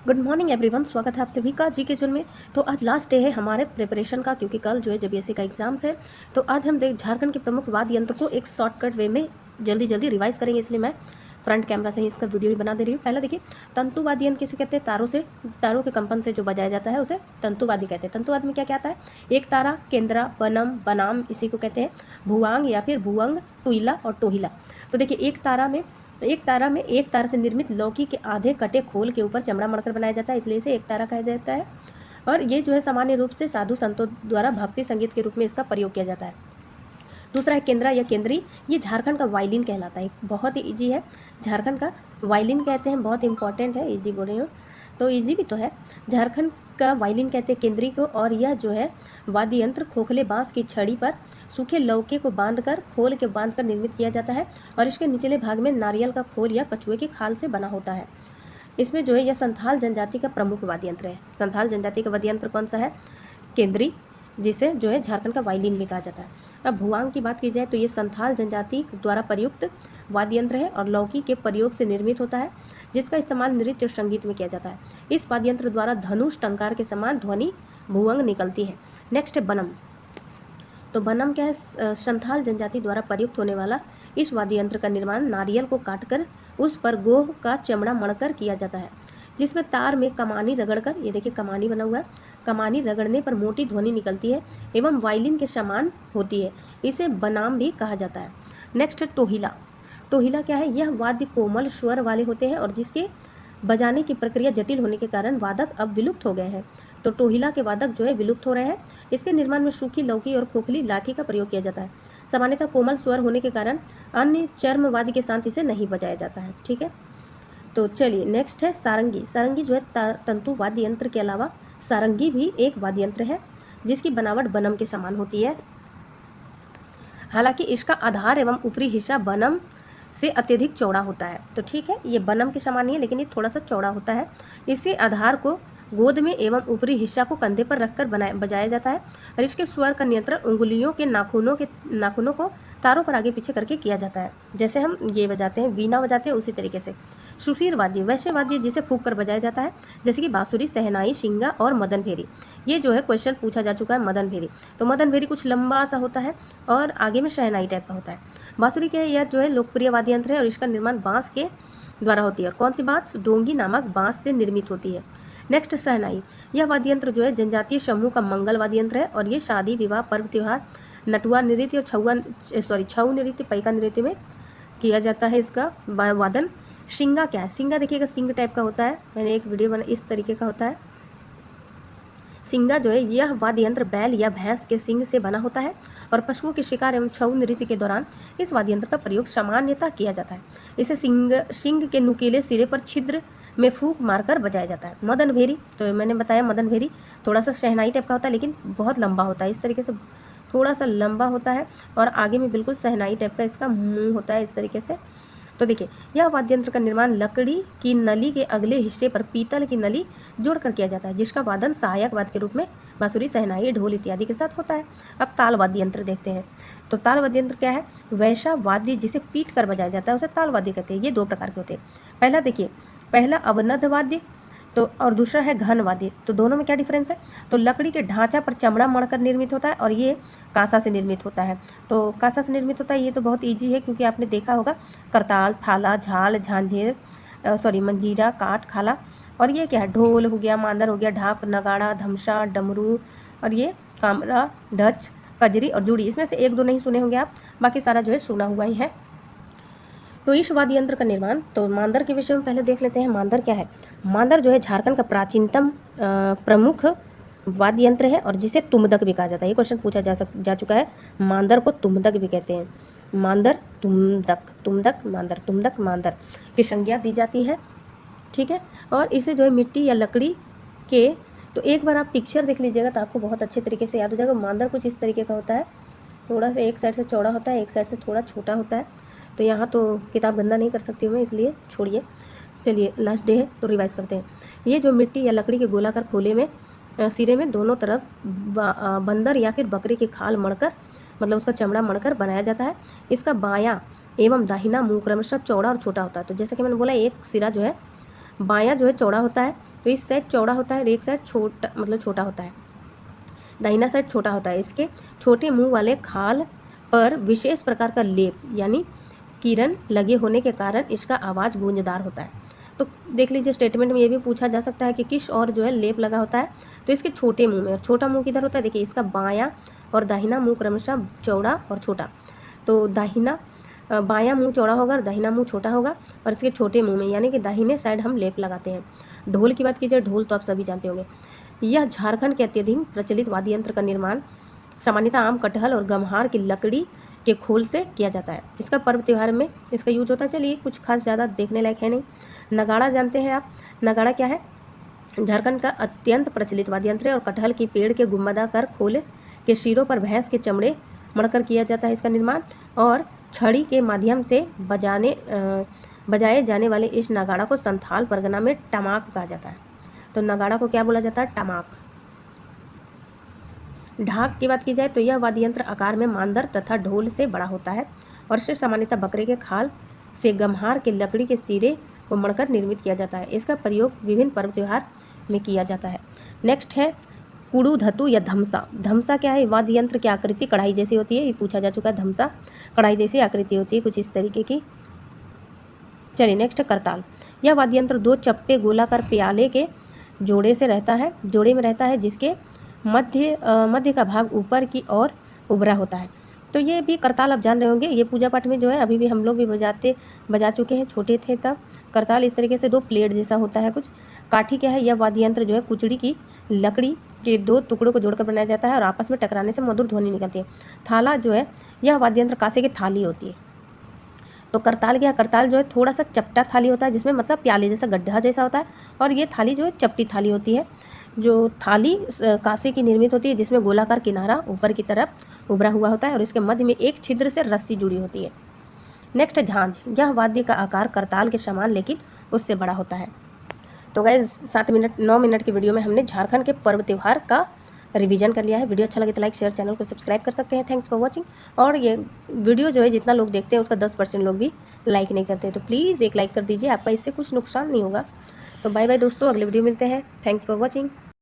Good morning everyone, स्वागत है आप सभी का जी किचन में। तो आज लास्ट डे है हमारे प्रिपरेशन का, क्योंकि कल जो है जेबीएससी का एग्जाम्स है। तो आज हम झारखंड के प्रमुख वाद्य यंत्र को एक शॉर्टकट वे में जल्दी रिवाइज करेंगे, इसलिए मैं फ्रंट कैमरा से ही इसका वीडियो ही बना दे रही हूँ। पहला देखिए, तंतुवाद्य यंत्र किसे कहते हैं? तारों के कंपन से जो बजाया जाता है उसे तंतुवाद्य कहते हैं। तंतुवाद्य में क्या क्या आता है? एक तारा, केंद्रा, बनम, बनाम, इसी को कहते हैं भुवांग या फिर भुवंग, टुइला और टोहिला। तो देखिए, एक तार से निर्मित लौकी के आधे कटे खोल के ऊपर चमड़ा मड़कर बनाया जाता है, इसलिए इसे एक तारा कहा जाता है। और ये जो है सामान्य रूप से साधु संतों द्वारा भक्ति संगीत के रूप में इसका प्रयोग किया जाता है। दूसरा है केंद्रा या केंद्री, ये झारखंड का वायलिन कहलाता है। बहुत ही ईजी है, झारखंड का वायलिन कहते हैं, बहुत इंपॉर्टेंट है। ईजी बोल रही हूँ तो ईजी भी तो है। झारखंड का वायलिन कहते हैं केंद्री को, और यह जो है वाद्य यंत्र खोखले बांस की छड़ी पर सूखे लौके को खोल के बांधकर निर्मित किया जाता है, और इसके निचले भाग में नारियल का खोल या कछुए की खाल से बना होता है। इसमें जो है यह संथाल जनजाति का प्रमुख वाद्य यंत्र है। संथाल जनजाति का वाद्य यंत्र कौन सा है? केंद्री, जिसे जो है झारखंड का वायलिन भी कहा जाता है। अब भुवांग की बात की जाए तो ये संथाल जनजाति द्वारा प्रयुक्त वाद्य यंत्र है और लौकी के प्रयोग से निर्मित होता है, जिसका इस्तेमाल नृत्य और संगीत में किया जाता है। इस वाद्य यंत्र द्वारा धनुष टंकार के समान ध्वनि भुवंग निकलती है। नेक्स्ट है बनम। तो बनम क्या है? संथाल जनजाति द्वारा प्रयुक्त होने वाला इस वाद्य यंत्र का निर्माण नारियल को काटकर उस पर गोह का चमड़ा मढ़कर किया जाता है, जिसमें तार में कमानी रगड़कर, ये देखिए कमानी बना हुआ है, कमानी रगड़ने पर मोटी ध्वनि निकलती है एवं वायलिन के समान होती है। इसे बनाम भी कहा जाता है। नेक्स्ट है टोहिला। टोहिला क्या है? यह वाद्य कोमल स्वर वाले होते हैं और जिसके बजाने की प्रक्रिया जटिल होने के कारण वादक अब विलुप्त हो गए हैं। तो टोहिला के वादक जो है विलुप्त हो रहे हैं। इसके निर्माण में सूखी लौकी और खोखली लाठी का प्रयोग किया जाता है। सामान्यतः कोमल स्वर होने के कारण अन्य चर्म वाद्य के साथ इसे नहीं बजाया जाता है। ठीक है, तो चलिए नेक्स्ट है सारंगी। सारंगी जो है तंतु वाद्य यंत्र के अलावा सारंगी भी एक वाद्य यंत्र है, जिसकी बनावट बनम के समान होती है। हालांकि इसका आधार एवं ऊपरी हिस्सा बनम से अत्यधिक चौड़ा होता है। तो ठीक है, ये बनम के समान ही है, लेकिन ये थोड़ा सा चौड़ा होता है। इसके आधार को गोद में एवं ऊपरी हिस्सा को कंधे पर रखकर बजाया जाता है, और इसके स्वर का नियंत्रण उंगलियों के नाखूनों को तारों पर आगे पीछे करके किया जाता है। जैसे हम ये बजाते हैं, वीणा बजाते हैं, उसी तरीके से। सुशीर वाद्य, वैसे वाद्य जिसे फूंक कर बजाया जाता है, जैसे कि बांसुरी, शहनाई, शिंगा और मदन भेरी। ये जो है क्वेश्चन पूछा जा चुका है, मदन भेरी। तो मदन भेरी कुछ लंबा सा होता है और आगे में शहनाई टाइप का होता है। बांसुरी के यह जो है लोकप्रिय वाद्य यंत्र है और इसका निर्माण बांस के द्वारा होती है। और कौन सी बांस? डोंगी नामक बांस से निर्मित होती है। नेक्स्ट शहनाई, यह वाद्य यंत्र जो है जनजातीय समूह का मंगल वाद्य यंत्र है और ये शादी, विवाह, पर्व त्योहार, नटुआ नृत्य और छऊ नृत्य, पैका नृत्य में किया जाता है इसका वादन। शिंगा क्या है? शिंगा देखिएगा सिंग टाइप का होता है, मैंने एक वीडियो बना, इस तरीके का होता है। सिंगा जो है यह वाद्य यंत्र बैल या भैंस के सिंग से बना होता है और पशुओं के शिकार एवं छऊ नृत्य के दौरान इस वाद्य यंत्र का प्रयोग सामान्यतः किया जाता है। इसे सिंग के नुकीले सिरे पर छिद्र में फूंक मारकर बजाया जाता है। मदन भेरी, तो मैंने बताया मदन भेरी थोड़ा सा शहनाई टाइप का होता है, लेकिन बहुत लंबा होता है। इस तरीके से थोड़ा सा लंबा होता है और आगे में बिल्कुल शहनाई टाइप का इसका मुंह होता है, इस तरीके से। तो देखिए, यह वाद्य यंत्र का निर्माण लकड़ी की नली के अगले हिस्से पर पीतल की नली जोड़कर किया जाता है, जिसका वादन सहायक वाद्य के रूप में बांसुरी, शहनाई, ढोल इत्यादि के साथ होता है। अब ताल वाद्य यंत्र देखते हैं। तो ताल वाद्य यंत्र क्या है? वैसा वाद्य जिसे पीट कर बजाया जाता है उसे ताल वाद्य कहते हैं। ये दो प्रकार के होते हैं। पहला देखिए, पहला अवनद वाद्य, तो और दूसरा है घन वाद्य। तो दोनों में क्या डिफरेंस है? तो लकड़ी के ढांचा पर चमड़ा मढ़कर निर्मित होता है और ये कांसा से निर्मित होता है। तो कांसा से निर्मित होता है, ये तो बहुत ईजी है, क्योंकि आपने देखा होगा करताल, थाला, झाल, मंजीरा, काठ, खाला। और ये क्या है? ढोल हो गया, मांदर हो गया, ढाक, नगाड़ा, धमसा, डमरू, और ये कामरा, ढच, कजरी और जुड़ी। इसमें से एक दो नहीं सुने होंगे आप, बाकी सारा जो है सुना हुआ ही है। तो इस वाद्य यंत्र का निर्माण, तो मांदर के विषय में पहले देख लेते हैं। मांदर क्या है? मांदर जो है झारखंड का प्राचीनतम प्रमुख वाद्य यंत्र है और जिसे तुमदक भी कहा जाता है। ये क्वेश्चन पूछा जा चुका है। मांदर को तुमदक भी कहते हैं। मांदर, तुमदक, मांदर की संज्ञा दी जाती है। ठीक है, और इसे जो है मिट्टी या लकड़ी के, तो एक बार आप पिक्चर देख लीजिएगा तो आपको बहुत अच्छे तरीके से याद हो जाएगा। मांदर कुछ इस तरीके का होता है, थोड़ा सा एक साइड से चौड़ा होता है, एक साइड से थोड़ा छोटा होता है। तो यहाँ तो किताब गंदा नहीं कर सकती हूँ मैं, इसलिए छोड़िए। चलिए लास्ट डे है तो रिवाइज करते हैं। ये जो मिट्टी या लकड़ी के गोलाकार खोले में सिरे में दोनों तरफ बंदर या फिर बकरी की खाल मढ़कर, मतलब उसका चमड़ा मढ़कर बनाया जाता है। इसका बायां एवं दाहिना मुंह क्रमशः चौड़ा और छोटा होता है। तो जैसे कि मैंने बोला, एक सिरा जो है बायां जो है चौड़ा होता है तो इस साइड चौड़ा होता है और एक साइड छोटा मतलब छोटा होता है, दाहिना साइड छोटा होता है। इसके छोटे मुंह वाले खाल पर विशेष प्रकार का लेप यानी किरण लगे होने के कारण इसका आवाज़ गूंजदार होता है। तो देख लीजिए स्टेटमेंट में ये भी पूछा जा सकता है कि किस और जो है लेप लगा होता है, तो इसके छोटे मुंह में। और छोटा मुंह किधर होता है, देखिए इसका बायां और दाहिना मुंह क्रमशः चौड़ा और छोटा। तो बायां मुंह चौड़ा होगा और दाहिना मुंह छोटा होगा, और इसके छोटे मुंह में यानी कि दाहिने साइड हम लेप लगाते हैं। ढोल की बात कीजिए, ढोल तो आप सभी जानते होंगे। यह झारखंड के अत्यधिक प्रचलित वाद्य यंत्र का निर्माण सामान्यतः आम, कटहल और गम्हार की लकड़ी के खोल से किया जाता है। इसका पर्व त्यौहार में इसका यूज होता है। चलिए कुछ खास ज़्यादा देखने लायक है नहीं। नगाड़ा जानते हैं आप, नगाड़ा क्या है, झारखंड का अत्यंत प्रचलित वाद्य यंत्र है और कटहल की पेड़ के गुम्बदाकार खोल के सिरों पर भैंस के चमड़े मढ़कर किया जाता है इसका निर्माण, और छड़ी के माध्यम से बजाए जाने वाले इस नगाड़ा को संथाल परगना में टमाक कहा जाता है। तो नगाड़ा को क्या बोला जाता है, टमाक। ढाक की बात की जाए तो यह वाद्य यंत्र आकार में मांदर तथा ढोल से बड़ा होता है और इसे सामान्यतः बकरे के खाल से गम्हार के लकड़ी के सिरे को मढ़कर निर्मित किया जाता है। इसका प्रयोग विभिन्न पर्व त्यौहार में किया जाता है। नेक्स्ट है कुड़ू धतु या धमसा। धमसा क्या है, वाद्य यंत्र की आकृति कढ़ाई जैसी होती है, ये पूछा जा चुका है। धमसा कढ़ाई जैसी आकृति होती है, कुछ इस तरीके की। चलिए नेक्स्ट है करताल। यह वाद्य यंत्र दो चपटे गोलाकार प्याले के जोड़े में रहता है जिसके मध्य का भाग ऊपर की ओर उभरा होता है। तो ये भी करताल आप जान रहे होंगे, ये पूजा पाठ में जो है अभी भी हम लोग भी बजा चुके हैं, छोटे थे तब। करताल इस तरीके से दो प्लेट जैसा होता है कुछ। काठी क्या है, यह वाद्य यंत्र जो है कुचड़ी की लकड़ी के दो टुकड़ों को जोड़कर बनाया जाता है और आपस में टकराने से मधुर ध्वनि निकलती है। थाला जो है, यह वाद्य यंत्र कांसे की थाली होती है। तो करताल क्या है, करताल जो है थोड़ा सा चपटा थाली होता है जिसमें मतलब प्याले जैसा गड्ढा जैसा होता है, और ये थाली जो है चपटी थाली होती है। जो थाली कांसे की निर्मित होती है जिसमें गोलाकार किनारा ऊपर की तरफ उभरा हुआ होता है और इसके मध्य में एक छिद्र से रस्सी जुड़ी होती है। नेक्स्ट है झांझ। यह वाद्य का आकार करताल के समान लेकिन उससे बड़ा होता है। तो गाइस 9 मिनट की वीडियो में हमने झारखंड के पर्व त्यौहार का रिवीजन कर लिया है। वीडियो अच्छा लगे तो लाइक शेयर, चैनल को सब्सक्राइब कर सकते हैं। Thanks for watching. और ये वीडियो जो है जितना लोग देखते हैं उसका 10% लोग भी लाइक नहीं करते, तो प्लीज़ एक लाइक कर दीजिए, आपका इससे कुछ नुकसान नहीं होगा। तो बाय बाय दोस्तों, अगले वीडियो मिलते हैं। Thanks for watching.